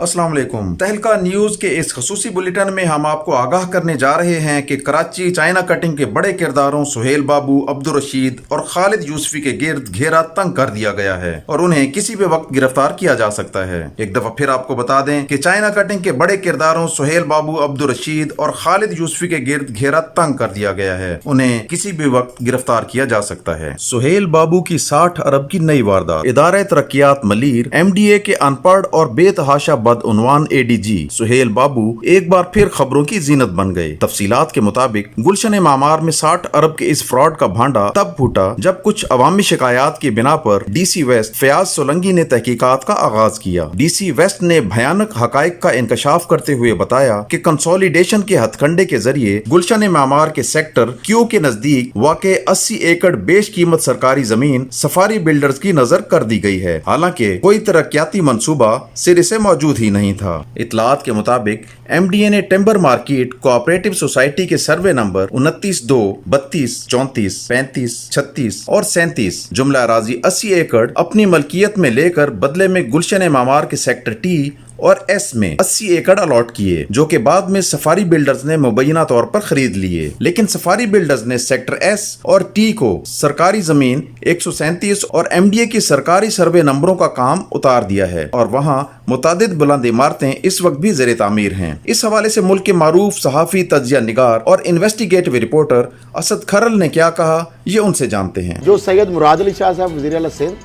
अस्सलाम वालेकुम। तहलका न्यूज के इस खसूसी बुलेटिन में हम आपको आगाह करने जा रहे हैं कि कराची चाइना कटिंग के बड़े किरदारों सुहेल बाबू, अब्दुल रशीद और खालिद यूसुफी के गिर्द घेरा तंग कर दिया गया है और उन्हें किसी भी वक्त गिरफ्तार किया जा सकता है। एक दफा फिर आपको बता दें कि चाइना कटिंग के बड़े किरदारों सुहेल बाबू, अब्दुल रशीद और खालिद यूसुफी के गिर्द घेरा तंग कर दिया गया है। उन्हें किसी भी वक्त गिरफ्तार किया जा सकता है। सुहेल बाबू की 60 अरब की नई वारदात। इदारे तरक्कियात मलीर MDA के अनपढ़ और बेतहाशा बदउनवान ADG सुहेल बाबू एक बार फिर खबरों की जीनत बन गए। तफसीलात के मुताबिक गुलशन मामार में 60 अरब के इस फ्रॉड का भांडा तब फूटा जब कुछ अवामी शिकायत की बिना पर DC वेस्ट फयाज सोलंगी ने तहकीकात का आगाज किया। DC वेस्ट ने भयानक हकाइक का इंकशाफ करते हुए बताया कि कंसोलिडेशन के हथकंडे के जरिए गुलशन मामार के सेक्टर Q के नजदीक वाक़े 80 एकड़ बेश कीमत सरकारी जमीन सफारी बिल्डर्स की नजर कर दी गई है, हालांकि कोई तरक्याती मंसूबा सिरे से मौजूद ही नहीं था। इतलात के मुताबिक MDA ने टिम्बर मार्केट कोऑपरेटिव सोसाइटी के सर्वे नंबर 29, 2, 32, 34, 35, 36 और 37 जुमला अराजी 80 एकड़ अपनी मलकियत में लेकर बदले में गुलशन मामार के सेक्टर T और S में 80 एकड़ अलॉट किए, जो कि बाद में सफारी बिल्डर्स ने मुबैना तौर पर खरीद लिए। लेकिन सफारी बिल्डर्स ने सेक्टर S और T को सरकारी जमीन 137 और MDA की सरकारी सर्वे नंबरों का काम उतार दिया है और वहां मुतादिद बुलंद इमारतें इस वक्त भी ज़ेरे तामीर हैं। इस हवाले से मुल्क के मारूफ सहाफ़ी, तज्जिया निगार और इन्वेस्टिगेटिव रिपोर्टर असद खरल ने क्या कहा, ये उनसे जानते हैं। जो सैयद मुराद अली शाह साहब वज़ीर आला सिंध,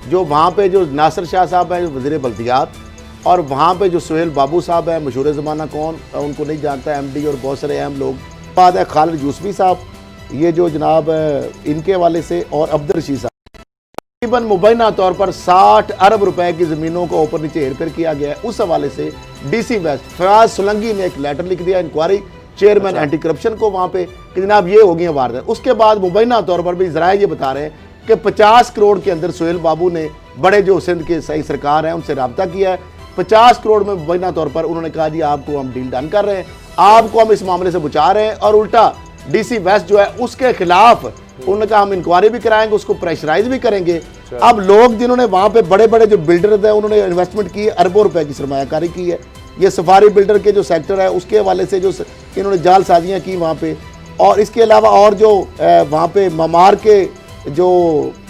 जो वहाँ पे जो नासिर शाह साहब हैं वज़ीर बल्दियात, और वहाँ पे जो सुहेल बाबू साहब हैं मशहूर ज़माना, कौन उनको नहीं जानता है, MD और बहुत सारे अहम लोग। बाद है खालिद यूसुफी साहब, ये जो जनाब इनके वाले से, और अब्दुल रशीद साहब। तकरीबन मुबैना तौर पर 60 अरब रुपए की ज़मीनों को ऊपर नीचे हेर फेर किया गया है। उस हवाले से DC वेस्ट फयाज सोलंगी ने एक लेटर लिख दिया इंक्वायरी चेयरमैन एंटी करप्शन को वहाँ पे कि जनाब ये हो गई वारदात। उसके बाद मुबैना तौर पर भी ज़राए ये बता रहे हैं कि 50 करोड़ के अंदर सुहेल बाबू ने बड़े जो सिंध के सही सरकार हैं उनसे रब्ता किया है। 50 करोड़ में मुबैना तौर पर उन्होंने कहा जी आपको हम डील डन कर रहे हैं, आपको हम इस मामले से बचा रहे हैं, और उल्टा DC वेस्ट जो है उसके खिलाफ उन्होंने कहा हम इंक्वायरी भी कराएंगे, उसको प्रेशराइज भी करेंगे। अब लोग जिन्होंने वहाँ पे बड़े बड़े जो बिल्डर हैं उन्होंने इन्वेस्टमेंट की, अरबों रुपए की सरमायाकारी की है। ये सफारी बिल्डर के जो सेक्टर है उसके हवाले से जो इन्होंने जाल साजियाँ की वहाँ पे, और इसके अलावा और जो वहाँ पे मामार के जो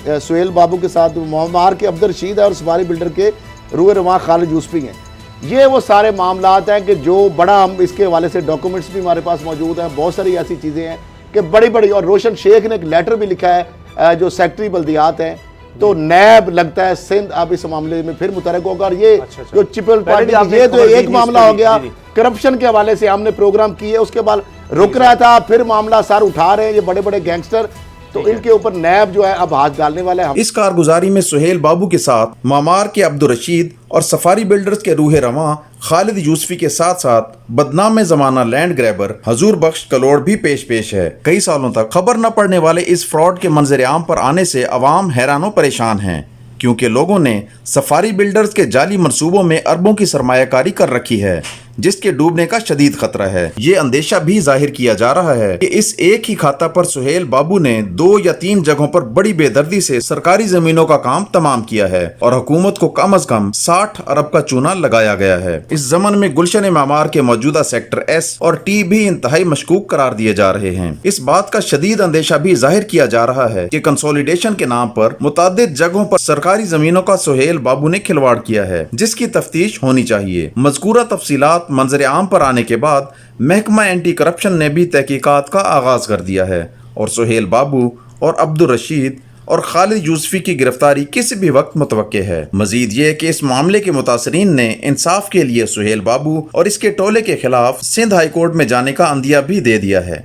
सुहेल बाबू के साथ मामार के अब्दुल रशीद है और सफारी बिल्डर के रूए रवां खालिद यूसुफी हैं। ये वो सारे मामलात हैं कि जो बड़ा, हम इसके हवाले से डॉक्यूमेंट्स भी हमारे पास मौजूद हैं, बहुत सारी ऐसी चीज़ें हैं कि बड़ी बड़ी। और रोशन शेख ने एक लेटर भी लिखा है जो सेक्रेटरी बल्दियात हैं, तो नैब लगता है सिंध अब इस मामले में फिर मुतरक होगा। और ये जो चिपल पार्टी, ये तो एक मामला हो गया करप्शन के हवाले से हमने प्रोग्राम किए, उसके बाद रुक रहा था, फिर मामला सर उठा रहे हैं ये बड़े बड़े गैंगस्टर, तो इनके ऊपर नैब जो है अब हाथ डालने वाला है। इस कारगुजारी में सुहेल बाबू के साथ मामार के अब्दुल रशीद और सफारी बिल्डर्स के रूहे रवां खालिद यूसुफी के साथ साथ बदनाम जमाना लैंड ग्रैबर हजूर बख्श कलोड़ भी पेश है। कई सालों तक खबर न पड़ने वाले इस फ्रॉड के मंजर आम पर आने से अवाम हैरान परेशान हैं, क्योंकि लोगों ने सफारी बिल्डर्स के जाली मंसूबों में अरबों की सरमायाकारी कर रखी है, जिसके डूबने का शदीद खतरा है। ये अंदेशा भी जाहिर किया जा रहा है कि इस एक ही खाता पर सुहेल बाबू ने 2 या 3 जगहों पर बड़ी बेदर्दी से सरकारी जमीनों का काम तमाम किया है और हुकूमत को कम अज कम 60 अरब का चूना लगाया गया है। इस जमन में गुलशन मामार के मौजूदा सेक्टर S और T भी इंतहाई मशकूक करार दिए जा रहे हैं। इस बात का शदीद अंदेशा भी जाहिर किया जा रहा है कि कंसोलिडेशन के नाम पर मुतादिद जगहों पर सरकारी जमीनों का सुहेल बाबू ने खिलवाड़ किया है, जिसकी तफ्तीश होनी चाहिए। मज़कूरा तफसीलात मंजर आम पर आने के बाद महकमा एंटी करप्शन ने भी तहकीकात का आगाज कर दिया है और सुहेल बाबू और अब्दुल रशीद और खालिद यूसुफी की गिरफ्तारी किसी भी वक्त मुतवक्के है। मजीद ये कि इस मामले के मुतासरीन ने इंसाफ के लिए सुहेल बाबू और इसके टोले के खिलाफ सिंध हाई कोर्ट में जाने का अंदिया भी दे दिया है।